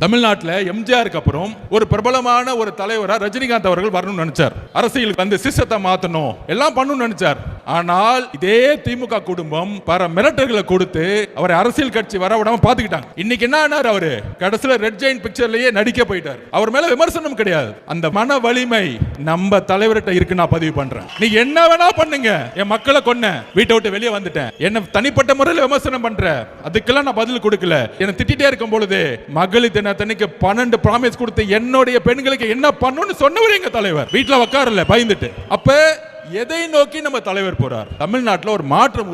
தமிழ்நாட்டில் எம்ஜிஆருக்கு அப்புறம் ஒரு பிரபலமான ஒரு தலைவரா ரஜினிகாந்த் அவர்கள் வரணும்னு நினைச்சார். அரசியலுக்கு வந்து சிஸ்டத்தை மாத்தணும் எல்லாம் பண்ணணும்னு நினைச்சார். ஆனால் இதே திமுக குடும்பம் பல மிரட்டல்களை கொடுத்து அவரை அரசியல் கட்சி வர விடாம பாத்துக்கிட்டாங்க. இன்னைக்கு என்ன ஆனார்? அவரு கடைசியில ரெட் ஜெயின்ட் பிக்சர்லயே நடிக்க போயிட்டார். அவர் மேல விமர்சனம் கிடையாது. அந்த மன வலிமை நம்ம தலைவர்கிட்ட இருக்கு. நான் பதிவு பண்றேன். நீ என்ன வேணா பண்ணுங்க, என் மக்களை கொன்ன, வீட்டை விட்டு வெளியே வந்துட்டேன், என்ன தனிப்பட்ட முறையில் விமர்சனம் பண்ற, அதுக்கெல்லாம் நான் பதில் கொடுக்கல. என்ன திட்டிட்டே இருக்கும் பொழுது மகளிர் தினத்தன்னைக்கு 12 ப்ராமிஸ் கொடுத்து என்னுடைய பெண்களுக்கு என்ன பண்ணணும்னு சொன்னவர் எங்க தலைவர். வீட்டுல உட்காரல பயந்துட்டு. அப்ப எதை நோக்கி நம்ம தலைவர் போறார்? தமிழ்நாட்டில் ஒரு மாற்றம்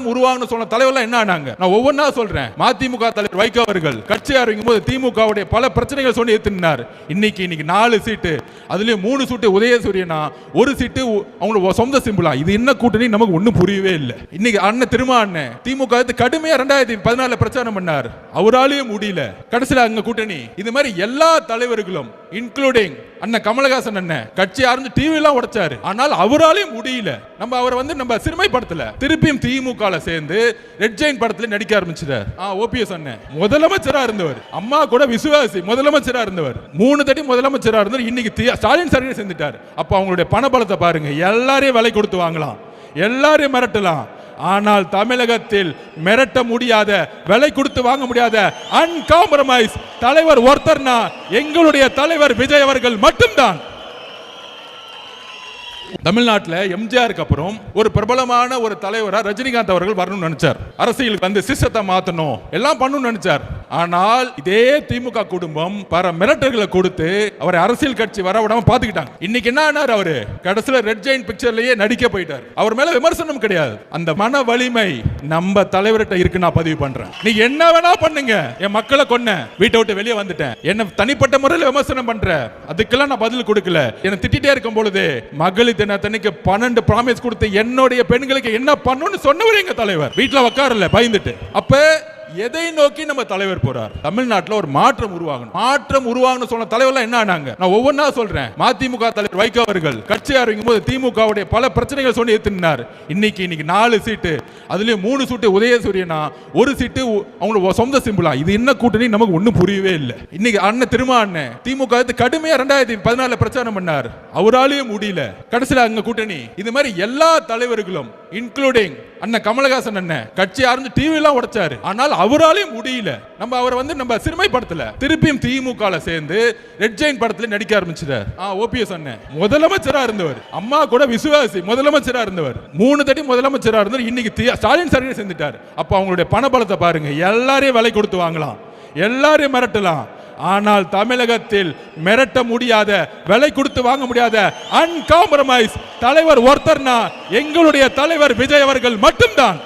உருவாகணும் சொன்ன தலைவர்லாம் என்ன ஆனாங்க? நான் ஒவ்வொன்றா சொல்றேன். மதிமுக தலைவர் வைகோ அவர்கள் கட்சி ஆரம்பிக்கும் போது திமுகவுடைய பல பிரச்சனைகள் சொல்லி ஏத்துனார். இன்னைக்கு 4 சீட்டு, அதுலயும் 3 சீட்டு உதயசூரியனா, ஒரு சீட்டு அவங்களோட சொந்த சிம்பிளா. இது என்ன கூட்டணி நமக்கு ஒன்னும் புரியவே இல்லை. இன்னைக்கு அண்ணன் திருமா அண்ணன் திமுக கடுமையா 2014 பிரச்சாரம் பண்ணார். அவராலேயும் முடியல. கடைசியில் அங்க கூட்டணி. இது மாதிரி எல்லா தலைவர்களும் இன்க்ளூடிங் அண்ணன் கமலஹாசன் அண்ணன் கட்சி ஆரம்பிச்சு டிவி எல்லாம் உடைச்சாரு. ஆனால் அவராலே முடியல. நம்ம அவரை நம்ம சிறுமைப்படுத்தல. திருப்பியும் திமுக சேர்ந்து ரெட் ஜெயின்ட் படத்துல நடிக்க ஆரம்பிச்சார். ஓபிஎஸ் அண்ணன் முதலமைச்சரா இருந்தவர், அம்மா கூட விசுவாசி முதலமைச்சரா இருந்தவர், 3 தட்டி முதலமைச்சரா இருந்தவர். இன்னைக்கு ஸ்டாலின் சர்வீஸ் செஞ்சுட்டார். அப்ப அவங்களுடைய பணபலத்தை பாருங்க. எல்லாரையும் விலை கொடுத்து வாங்கலாம், எல்லாரையும் மிரட்டலாம். ஆனால் தமிழகத்தில் மிரட்ட முடியாத, விலை கொடுத்து வாங்க முடியாத அன்காம்ப்ரமைஸ் தலைவர் ஒருத்தர்னா எங்களுடைய தலைவர் விஜய் அவர்கள் மட்டும்தான். தமிழ்நாட்டில் எம்ஜிஆருக்கு அப்புறம் ஒரு பிரபலமான ஒரு தலைவரா ரஜினிகாந்த் அவர்கள் வரணும்னு நினைச்சார். அரசியலுக்கு வந்து சிஸ்டத்தை மாத்தணும் எல்லாம் பண்ணணும்னு நினைச்சார். ஆனால் இதே திமுக குடும்பம் பல மிரட்டல்களை கொடுத்து அவரை அரசியல் கட்சி வர விடாம பாத்துக்கிட்டாங்க. இன்னைக்கு என்ன ஆனார்? அவரு கடைசியில ரெட் ஜெயின்ட் பிக்சர்லயே நடிக்க போயிட்டார். அவர் மேல விமர்சனம் கிடையாது. அந்த மன வலிமை நம்ம தலைவர்கிட்ட இருக்கு. நான் பதிவு பண்றேன். நீ என்ன வேணா பண்ணுங்க, என் மக்களை கொன்ன, வீட்டை விட்டு வெளியே வந்துட்டேன், என்ன தனிப்பட்ட முறையில் விமர்சனம் பண்ற, அதுக்கெல்லாம் நான் பதில் கொடுக்கல. என்ன திட்டிட்டே இருக்கும் பொழுது மகளிர் தினத்தன்னைக்கு 12 ப்ராமிஸ் கொடுத்து என்னுடைய பெண்களுக்கு என்ன பண்ணணும்னு சொன்னவர் எங்க தலைவர். வீட்டுல உட்காரல பயந்துட்டு. அப்ப எதை நோக்கி நம்ம தலைவர் போறார்? தமிழ்நாட்டில் ஒரு மாற்றம் உருவாகணும் சொன்ன தலைவர்லாம் என்ன ஆனாங்க? நான் ஒவ்வொன்றா சொல்றேன். மதிமுக தலைவர் வைகோ அவர்கள் கட்சி ஆரம்பிக்கும் போது திமுகவுடைய பல பிரச்சனைகள் சொல்லி ஏத்துனார். இன்னைக்கு 4 சீட்டு, அதுலயும் 3 சீட்டு உதயசூரியனா, ஒரு சீட்டு அவங்களோட சொந்த சிம்பிளா. இது என்ன கூட்டணி நமக்கு ஒன்னும் புரியவே இல்லை. இன்னைக்கு அண்ணன் திருமா அண்ணன் திமுக கடுமையா 2014 பிரச்சாரம் பண்ணார். அவராலேயும் முடியல. கடைசியில் அங்க கூட்டணி. இது மாதிரி எல்லா தலைவர்களும் இன்க்ளூடிங் அண்ணன் கமலஹாசன் அண்ணன் கட்சி ஆரம்பிச்சு டிவி எல்லாம் உடைச்சாரு. ஆனால் அவராலே முடியல. நம்ம அவரை சிறுமைப்படுத்தல. திருப்பியும் திமுக சேர்ந்து ரெட் ஜெயின்ட் படத்துல நடிக்க ஆரம்பிச்சார். ஓபிஎஸ் அண்ணன் முதலமைச்சரா இருந்தவர், அம்மா கூட விசுவாசி முதலமைச்சரா இருந்தவர், 3 தட்டி முதலமைச்சரா இருந்தவர். இன்னைக்கு ஸ்டாலின் சர்வீஸ் செஞ்சுட்டார். அப்ப அவங்களுடைய பணபலத்தை பாருங்க. எல்லாரையும் விலை கொடுத்து வாங்கலாம், எல்லாரையும் மிரட்டலாம். ஆனால் தமிழகத்தில் மிரட்ட முடியாத, விலை கொடுத்து வாங்க முடியாத அன்காம்ப்ரமைஸ் தலைவர் ஒருத்தர்னா எங்களுடைய தலைவர் விஜய் அவர்கள் மட்டும்தான்.